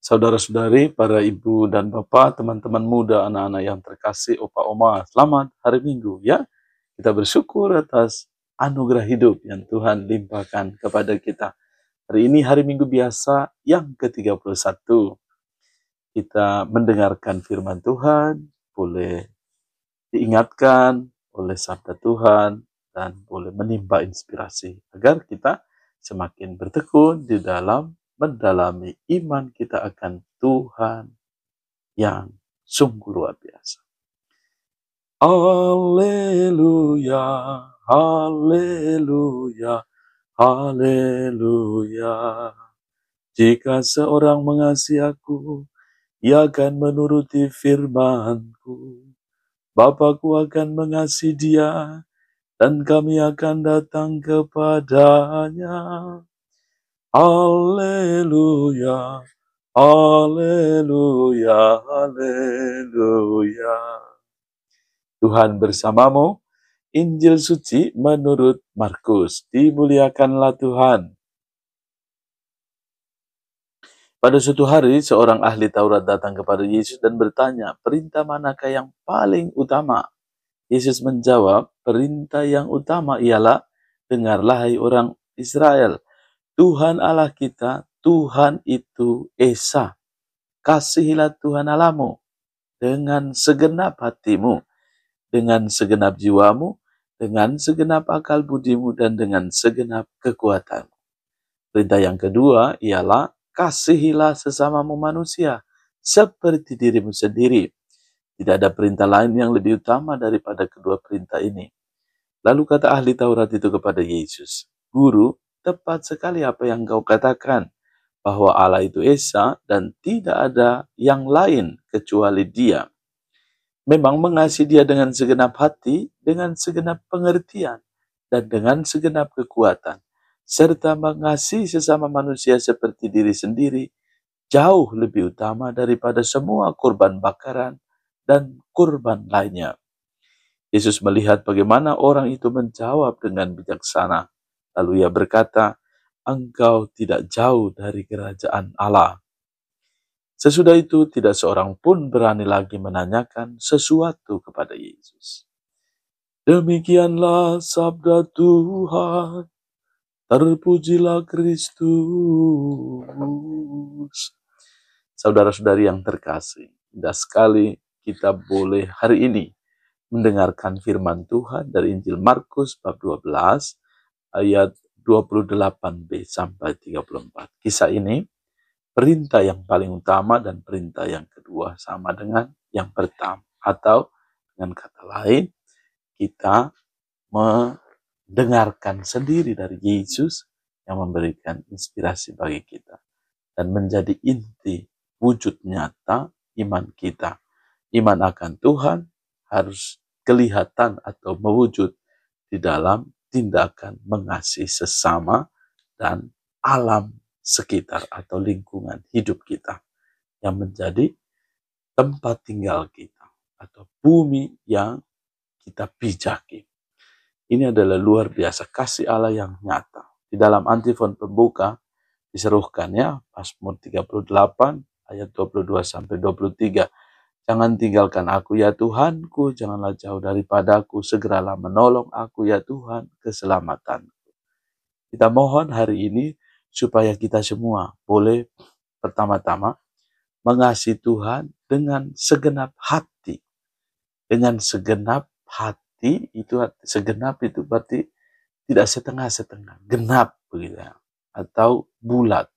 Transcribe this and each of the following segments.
Saudara-saudari, para ibu dan bapak, teman-teman muda, anak-anak yang terkasih, opa oma, selamat hari Minggu ya. Kita bersyukur atas anugerah hidup yang Tuhan limpahkan kepada kita. Hari ini hari Minggu biasa yang ke-31. Kita mendengarkan firman Tuhan, boleh diingatkan oleh sabda Tuhan, dan boleh menimba inspirasi agar kita semakin bertekun di dalam mendalami iman kita akan Tuhan yang sungguh luar biasa. Haleluya, haleluya, haleluya. Jika seorang mengasihi aku, ia akan menuruti firman-Ku. Bapakku akan mengasihi dia, dan kami akan datang kepadanya. Haleluya, haleluya, haleluya. Tuhan bersamamu. Injil suci menurut Markus. Dimuliakanlah Tuhan. Pada suatu hari, seorang ahli Taurat datang kepada Yesus dan bertanya, perintah manakah yang paling utama? Yesus menjawab, perintah yang utama ialah, dengarlah hai orang Israel, Tuhan Allah kita, Tuhan itu Esa. Kasihilah Tuhan Allahmu dengan segenap hatimu, dengan segenap jiwamu, dengan segenap akal budimu, dan dengan segenap kekuatanmu. Perintah yang kedua ialah, kasihilah sesamamu manusia, seperti dirimu sendiri. Tidak ada perintah lain yang lebih utama daripada kedua perintah ini. Lalu kata ahli Taurat itu kepada Yesus, Guru, tepat sekali apa yang kau katakan, bahwa Allah itu Esa dan tidak ada yang lain kecuali Dia. Memang mengasihi Dia dengan segenap hati, dengan segenap pengertian, dan dengan segenap kekuatan, serta mengasihi sesama manusia seperti diri sendiri, jauh lebih utama daripada semua kurban bakaran dan kurban lainnya. Yesus melihat bagaimana orang itu menjawab dengan bijaksana. Lalu ia berkata, engkau tidak jauh dari kerajaan Allah. Sesudah itu tidak seorang pun berani lagi menanyakan sesuatu kepada Yesus. Demikianlah sabda Tuhan. Terpujilah Kristus. Saudara-saudari yang terkasih, indah sekali kita boleh hari ini mendengarkan firman Tuhan dari Injil Markus bab 12 ayat 28b sampai 34. Kisah ini perintah yang paling utama dan perintah yang kedua sama dengan yang pertama. Atau dengan kata lain, kita mendengarkan sendiri dari Yesus yang memberikan inspirasi bagi kita. Dan menjadi inti wujud nyata iman kita. Iman akan Tuhan harus kelihatan atau mewujud di dalam tindakan mengasihi sesama dan alam sekitar atau lingkungan hidup kita yang menjadi tempat tinggal kita atau bumi yang kita pijaki. Ini adalah luar biasa kasih Allah yang nyata. Di dalam antifon pembuka diseruhkannya Mazmur 38 ayat 22 sampai 23. Jangan tinggalkan aku ya Tuhanku, janganlah jauh daripadaku, segeralah menolong aku ya Tuhan keselamatan. Kita mohon hari ini supaya kita semua boleh pertama-tama mengasihi Tuhan dengan segenap hati. Dengan segenap hati, segenap itu berarti tidak setengah-setengah, genap begitu ya. Atau bulat,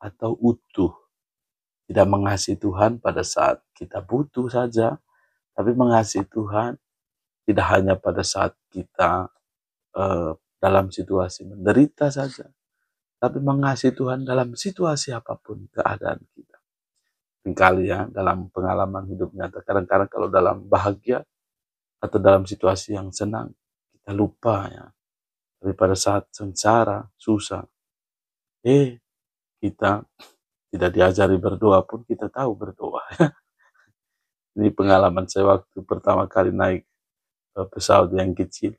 atau utuh. Tidak mengasihi Tuhan pada saat kita butuh saja, tapi mengasihi Tuhan tidak hanya pada saat kita dalam situasi menderita saja, tapi mengasihi Tuhan dalam situasi apapun keadaan kita. Seringkali ya, dalam pengalaman hidup nyata, kadang-kadang kalau dalam bahagia atau dalam situasi yang senang, kita lupa ya. Tapi pada saat sengsara, susah, kita tidak diajari berdoa pun kita tahu berdoa. Ini pengalaman saya waktu pertama kali naik pesawat yang kecil.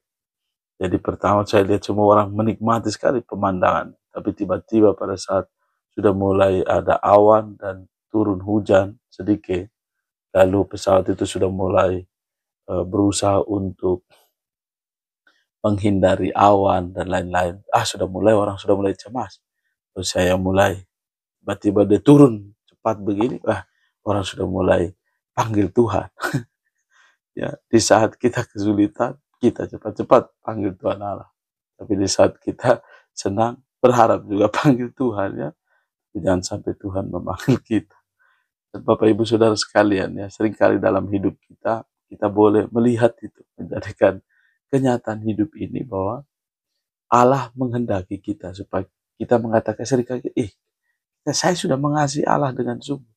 Jadi pertama saya lihat semua orang menikmati sekali pemandangan. Tapi tiba-tiba pada saat sudah mulai ada awan dan turun hujan sedikit, lalu pesawat itu sudah mulai berusaha untuk menghindari awan dan lain-lain. Orang sudah mulai cemas. Terus saya mulai, tiba-tiba dia turun cepat begini, orang sudah mulai panggil Tuhan. Ya, di saat kita kesulitan, kita cepat-cepat panggil Tuhan Allah. Tapi di saat kita senang, berharap juga panggil Tuhan ya. Jangan sampai Tuhan memanggil kita. Dan Bapak Ibu Saudara sekalian ya, seringkali dalam hidup kita, kita boleh melihat itu, menjadikan kenyataan hidup ini bahwa Allah menghendaki kita supaya kita mengatakan seringkali, saya sudah mengasihi Allah dengan sungguh.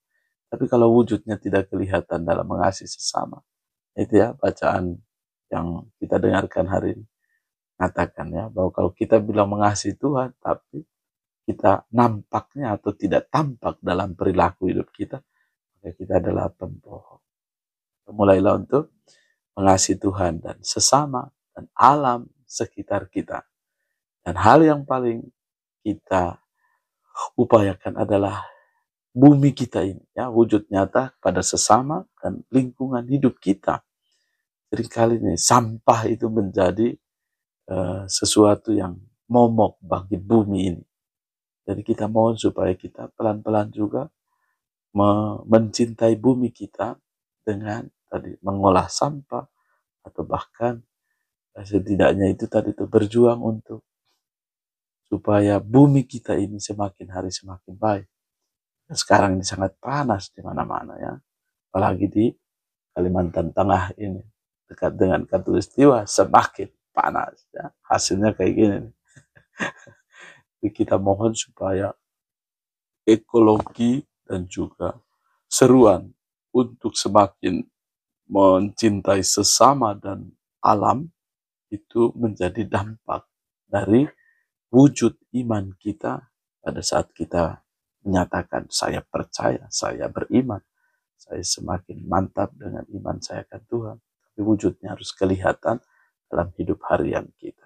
Tapi kalau wujudnya tidak kelihatan dalam mengasihi sesama, itu ya bacaan yang kita dengarkan hari ini. Katakan ya, bahwa kalau kita bilang mengasihi Tuhan, tapi kita nampaknya atau tidak tampak dalam perilaku hidup kita, maka kita adalah pembohong. Mulailah untuk mengasihi Tuhan dan sesama dan alam sekitar kita. Dan hal yang paling kita upayakan adalah bumi kita ini, ya, wujud nyata pada sesama dan lingkungan hidup kita. Seringkali ini sampah itu menjadi sesuatu yang momok bagi bumi ini. Jadi kita mohon supaya kita pelan-pelan juga mencintai bumi kita dengan tadi mengolah sampah, atau bahkan setidaknya itu tadi itu berjuang untuk supaya bumi kita ini semakin hari semakin baik. Dan sekarang ini sangat panas di mana-mana ya, apalagi di Kalimantan Tengah ini dekat dengan Katulistiwa semakin panas ya. Hasilnya kayak gini nih. Jadi kita mohon supaya ekologi dan juga seruan untuk semakin mencintai sesama dan alam itu menjadi dampak dari wujud iman kita pada saat kita menyatakan saya percaya, saya beriman, saya semakin mantap dengan iman saya akan Tuhan. Tapi wujudnya harus kelihatan dalam hidup harian kita.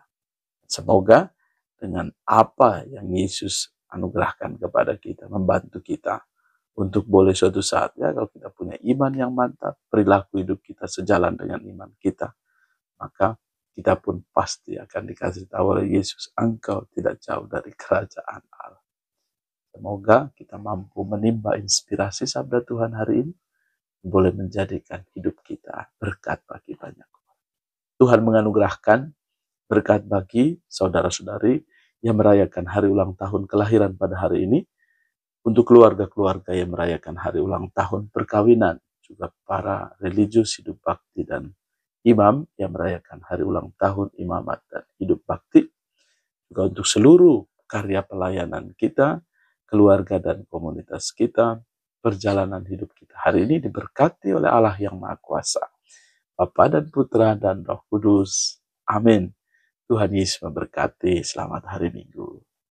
Semoga dengan apa yang Yesus anugerahkan kepada kita, membantu kita untuk boleh suatu saat ya, kalau kita punya iman yang mantap, perilaku hidup kita sejalan dengan iman kita, maka kita pun pasti akan dikasih tahu oleh Yesus, engkau tidak jauh dari kerajaan Allah. Semoga kita mampu menimba inspirasi sabda Tuhan hari ini, boleh menjadikan hidup kita berkat bagi banyak orang. Tuhan menganugerahkan berkat bagi saudara-saudari yang merayakan hari ulang tahun kelahiran pada hari ini, untuk keluarga-keluarga yang merayakan hari ulang tahun perkawinan, juga para religius hidup bakti dan imam yang merayakan hari ulang tahun imamat dan hidup bakti, juga untuk seluruh karya pelayanan kita, keluarga dan komunitas kita, perjalanan hidup kita hari ini diberkati oleh Allah yang Maha Kuasa, Bapa dan Putra dan Roh Kudus. Amin. Tuhan Yesus memberkati. Selamat hari Minggu.